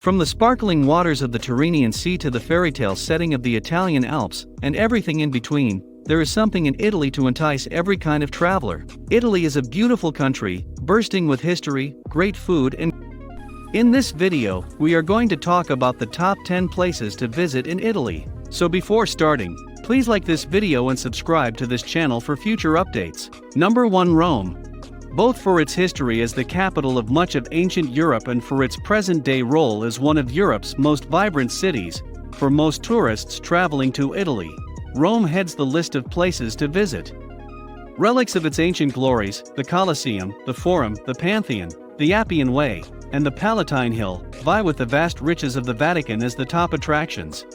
From the sparkling waters of the Tyrrhenian Sea to the fairy-tale setting of the Italian Alps, and everything in between, there is something in Italy to entice every kind of traveler. Italy is a beautiful country, bursting with history, great food and... In this video, we are going to talk about the top 10 places to visit in Italy. So before starting, please like this video and subscribe to this channel for future updates. Number 1, Rome. Both for its history as the capital of much of ancient Europe and for its present-day role as one of Europe's most vibrant cities, for most tourists traveling to Italy, Rome heads the list of places to visit. Relics of its ancient glories, the Colosseum, the Forum, the Pantheon, the Appian Way, and the Palatine Hill, vie with the vast riches of the Vatican as the top attractions.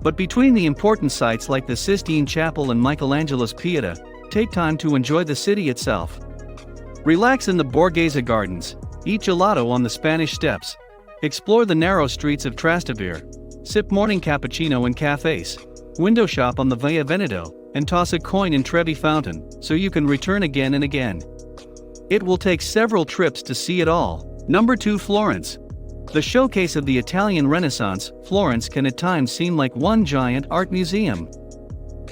But between the important sites like the Sistine Chapel and Michelangelo's Pieta, take time to enjoy the city itself. Relax in the Borghese Gardens, eat gelato on the Spanish Steps, explore the narrow streets of Trastevere, sip morning cappuccino in cafes, window shop on the Via Veneto, and toss a coin in Trevi Fountain, so you can return again and again. It will take several trips to see it all. Number 2, Florence. The showcase of the Italian Renaissance, Florence can at times seem like one giant art museum.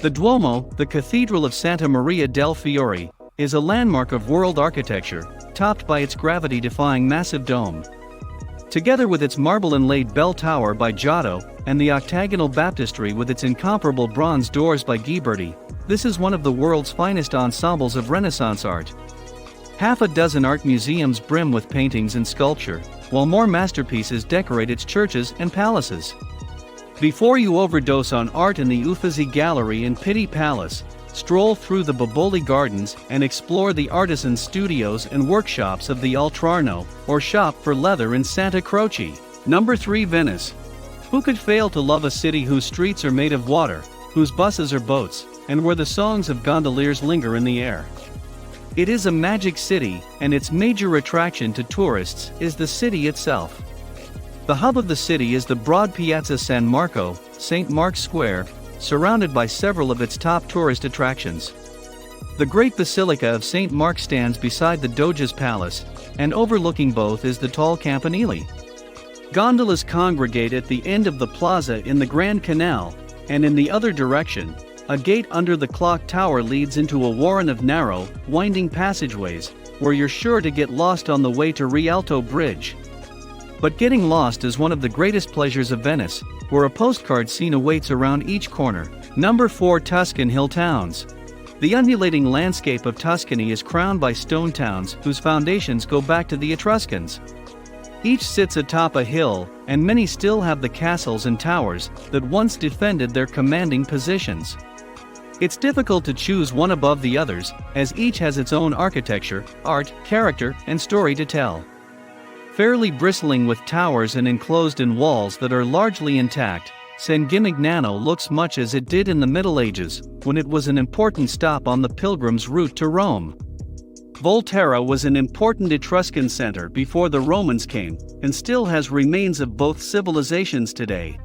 The Duomo, the Cathedral of Santa Maria del Fiore, is a landmark of world architecture, topped by its gravity-defying massive dome. Together with its marble-inlaid bell tower by Giotto, and the octagonal baptistry with its incomparable bronze doors by Ghiberti, this is one of the world's finest ensembles of Renaissance art. Half a dozen art museums brim with paintings and sculpture, while more masterpieces decorate its churches and palaces. Before you overdose on art in the Uffizi Gallery and Pitti Palace, stroll through the Boboli Gardens and explore the artisan studios and workshops of the Altrarno, or shop for leather in Santa Croce. Number 3, Venice. Who could fail to love a city whose streets are made of water, whose buses are boats, and where the songs of gondoliers linger in the air? It is a magic city, and its major attraction to tourists is the city itself. The hub of the city is the broad Piazza San Marco, St. Mark's Square, surrounded by several of its top tourist attractions. The Great Basilica of St. Mark stands beside the Doge's Palace, and overlooking both is the tall Campanile. Gondolas congregate at the end of the plaza in the Grand Canal, and in the other direction, a gate under the clock tower leads into a warren of narrow, winding passageways, where you're sure to get lost on the way to Rialto Bridge. But getting lost is one of the greatest pleasures of Venice, where a postcard scene awaits around each corner. Number 4, Tuscan hill towns. The undulating landscape of Tuscany is crowned by stone towns whose foundations go back to the Etruscans. Each sits atop a hill, and many still have the castles and towers that once defended their commanding positions. It's difficult to choose one above the others, as each has its own architecture, art, character, and story to tell. Fairly bristling with towers and enclosed in walls that are largely intact, San Gimignano looks much as it did in the Middle Ages, when it was an important stop on the pilgrim's route to Rome. Volterra was an important Etruscan center before the Romans came, and still has remains of both civilizations today.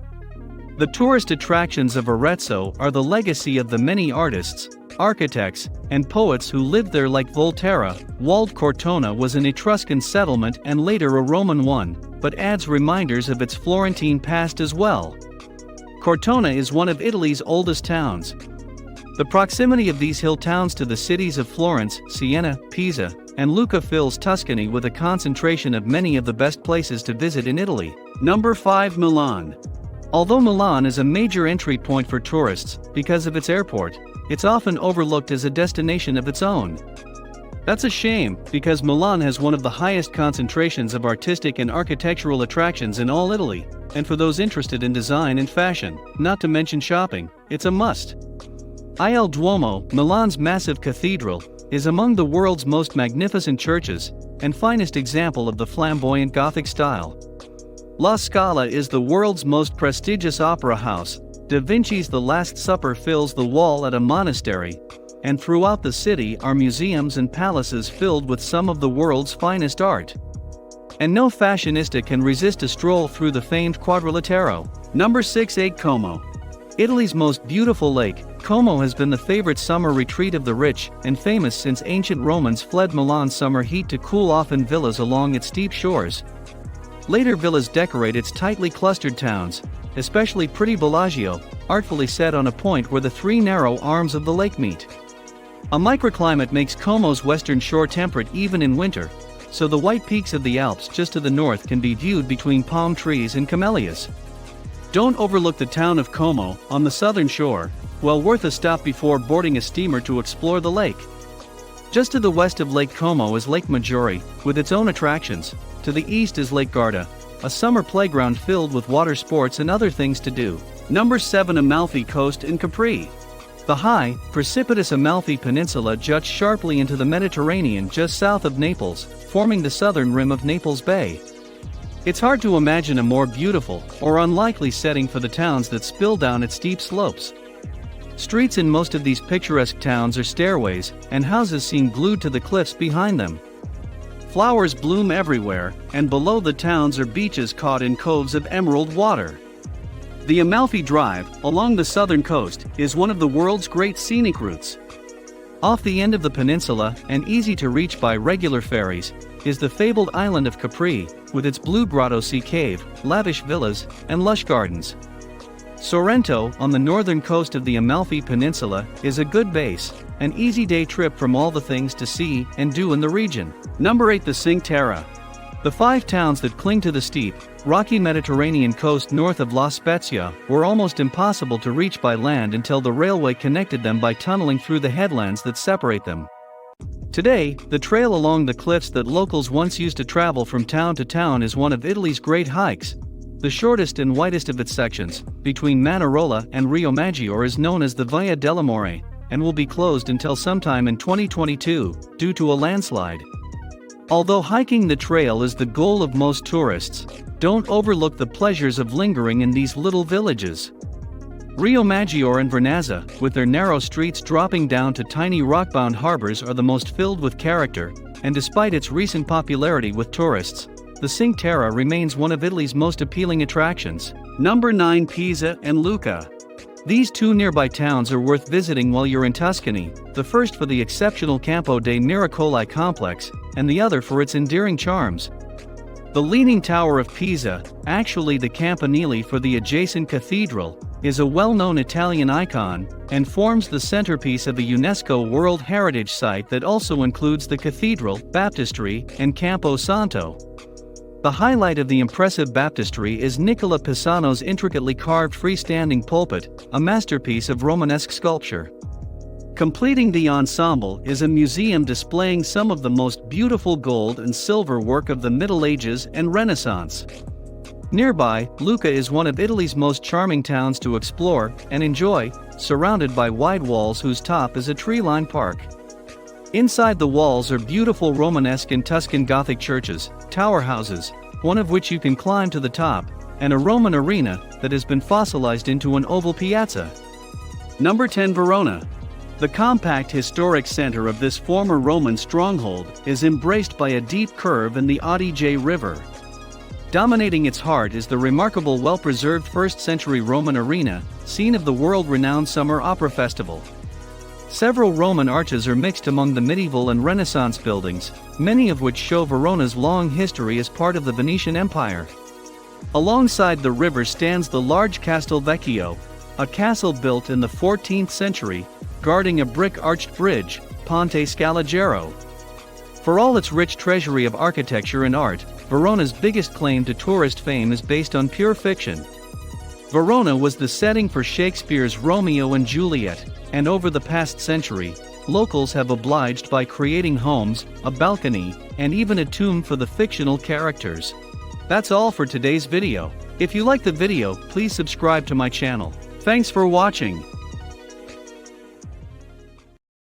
The tourist attractions of Arezzo are the legacy of the many artists, architects, and poets who lived there like Volterra. Walled Cortona was an Etruscan settlement and later a Roman one, but adds reminders of its Florentine past as well. Cortona is one of Italy's oldest towns. The proximity of these hill towns to the cities of Florence, Siena, Pisa, and Lucca fills Tuscany with a concentration of many of the best places to visit in Italy. Number 5, Milan. Although Milan is a major entry point for tourists because of its airport, it's often overlooked as a destination of its own. That's a shame, because Milan has one of the highest concentrations of artistic and architectural attractions in all Italy, and for those interested in design and fashion, not to mention shopping, it's a must. Il Duomo, Milan's massive cathedral, is among the world's most magnificent churches, and finest example of the flamboyant Gothic style. La Scala is the world's most prestigious opera house. Da Vinci's The Last Supper fills the wall at a monastery, and throughout the city are museums and palaces filled with some of the world's finest art. And no fashionista can resist a stroll through the famed Quadrilatero. Number 6, Lake Como. Italy's most beautiful lake, Como has been the favorite summer retreat of the rich and famous since ancient Romans fled Milan's summer heat to cool off in villas along its steep shores. Later villas decorate its tightly clustered towns, especially pretty Bellagio, artfully set on a point where the three narrow arms of the lake meet. A microclimate makes Como's western shore temperate even in winter, so the white peaks of the Alps just to the north can be viewed between palm trees and camellias. Don't overlook the town of Como, on the southern shore, well worth a stop before boarding a steamer to explore the lake. Just to the west of Lake Como is Lake Maggiore, with its own attractions. To the east is Lake Garda, a summer playground filled with water sports and other things to do. Number 7. Amalfi Coast in Capri. The high, precipitous Amalfi Peninsula juts sharply into the Mediterranean just south of Naples, forming the southern rim of Naples Bay. It's hard to imagine a more beautiful, or unlikely setting for the towns that spill down its steep slopes. Streets in most of these picturesque towns are stairways, and houses seem glued to the cliffs behind them. Flowers bloom everywhere, and below the towns are beaches caught in coves of emerald water. The Amalfi Drive, along the southern coast, is one of the world's great scenic routes. Off the end of the peninsula, and easy to reach by regular ferries, is the fabled island of Capri, with its blue grotto sea cave, lavish villas, and lush gardens. Sorrento, on the northern coast of the Amalfi Peninsula, is a good base, an easy day trip from all the things to see and do in the region. Number 8. The Cinque Terre. The 5 towns that cling to the steep, rocky Mediterranean coast north of La Spezia were almost impossible to reach by land until the railway connected them by tunneling through the headlands that separate them. Today, the trail along the cliffs that locals once used to travel from town to town is one of Italy's great hikes. The shortest and widest of its sections, between Manarola and Rio Maggiore, is known as the Via dell'Amore, and will be closed until sometime in 2022, due to a landslide. Although hiking the trail is the goal of most tourists, don't overlook the pleasures of lingering in these little villages. Rio Maggiore and Vernazza, with their narrow streets dropping down to tiny rock-bound harbors, are the most filled with character, and despite its recent popularity with tourists, the Cinque Terre remains one of Italy's most appealing attractions. Number 9. Pisa and Lucca. These 2 nearby towns are worth visiting while you're in Tuscany, the first for the exceptional Campo dei Miracoli complex, and the other for its endearing charms. The Leaning Tower of Pisa, actually the campanile for the adjacent cathedral, is a well-known Italian icon, and forms the centerpiece of a UNESCO World Heritage Site that also includes the cathedral, baptistry, and Campo Santo. The highlight of the impressive baptistry is Nicola Pisano's intricately carved freestanding pulpit, a masterpiece of Romanesque sculpture. Completing the ensemble is a museum displaying some of the most beautiful gold and silver work of the Middle Ages and Renaissance. Nearby, Lucca is one of Italy's most charming towns to explore and enjoy, surrounded by wide walls whose top is a tree-lined park. Inside the walls are beautiful Romanesque and Tuscan Gothic churches, tower houses, one of which you can climb to the top, and a Roman arena that has been fossilized into an oval piazza. Number 10. Verona. The compact historic center of this former Roman stronghold is embraced by a deep curve in the Adige River. Dominating its heart is the remarkable well-preserved 1st century Roman arena, scene of the world-renowned Summer Opera Festival. Several Roman arches are mixed among the medieval and Renaissance buildings, many of which show Verona's long history as part of the Venetian Empire. Alongside the river stands the large Castel Vecchio, a castle built in the 14th century, guarding a brick-arched bridge, Ponte Scalagero. For all its rich treasury of architecture and art, Verona's biggest claim to tourist fame is based on pure fiction. Verona was the setting for Shakespeare's Romeo and Juliet, and over the past century, locals have obliged by creating homes, a balcony, and even a tomb for the fictional characters. That's all for today's video. If you like the video, please subscribe to my channel. Thanks for watching.